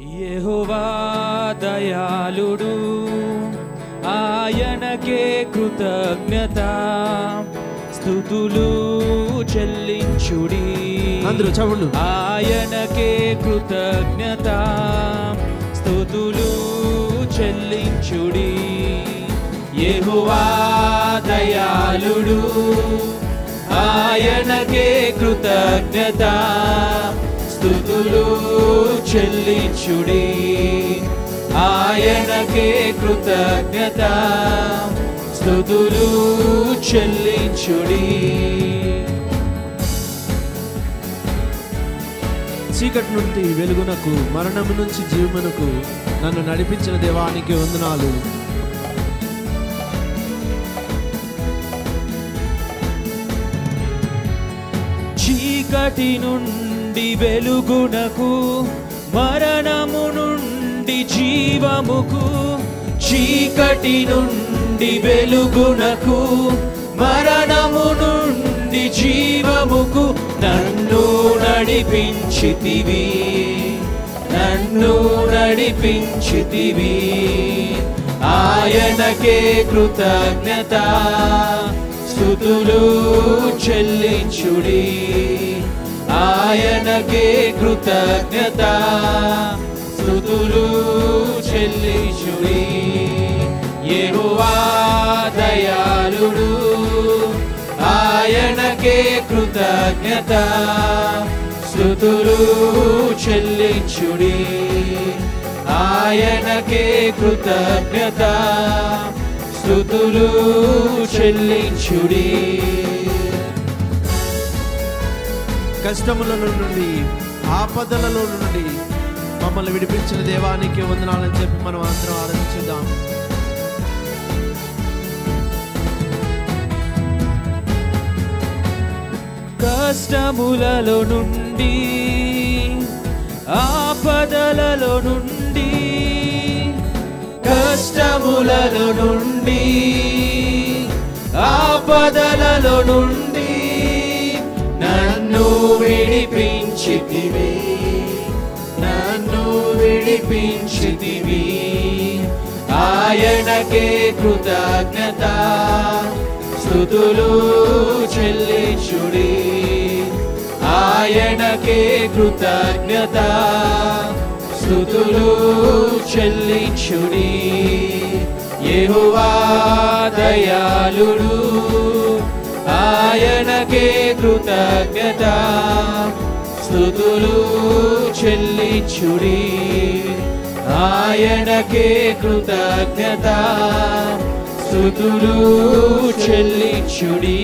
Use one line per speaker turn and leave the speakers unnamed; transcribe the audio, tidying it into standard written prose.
యెహోవా దయాళుడు, ఆయనకే కృతజ్ఞత స్తుతులు చెల్లించుడి.
అందరూ చవుళ్ళు.
ఆయనకే కృతజ్ఞత స్తుతులు చెల్లించుడి. యెహోవా దయాళుడు, ఆయనకే కృతజ్ఞత స్తుతులు చెల్లించుడి. ఆయనకే కృతజ్ఞత స్తుతులు చెల్లించుడి.
చీకటి నుండి వెలుగునకు, మరణము నుంచి జీవమునకు నన్ను నడిపించిన దేవానికి వందనాలు.
చీకటి నుండి వెలుగునకు, మరణము నుండి జీవముకు. చీకటి నుండి వెలుగునకు, మరణము నుండి జీవముకు నన్ను నడిపించితివి, నన్ను నడిపించితివి. ఆయనకే కృతజ్ఞత స్తుతులు చెల్లించుడి. ఆయనకే కృతజ్ఞత స్తుతులు చెల్లించుడి. యెహోవా దయాళుడు, ఆయనకే కృతజ్ఞత స్తుతులు చెల్లించుడి. ఆయనకే కృతజ్ఞత స్తుతులు చెల్లించుడి.
కష్టముల నుండి, ఆపదలలో నుండి మమ్మల్ని విడిపించిన దేవానికి వందనాలని చెప్పి మనం అందరం ఆరాధించుదాం.
కష్టములలో నుండి, ఆపదలలో నుండి, కష్టములలో నుండి, ఆపదలలో నుండి నన్ను విడిపించితివి, నన్ను విడిపించితివి. ఆయనకే కృతజ్ఞత స్తుతులు చెల్లించుడి. ఆయనకే కృతజ్ఞత స్తుతులు చెల్లించుడి. యెహోవా దయాళుడు, ఆయనకే కృతజ్ఞత స్తుతులు చెల్లించుడి. ఆయనకే కృతజ్ఞత స్తుతులు చెల్లించుడి.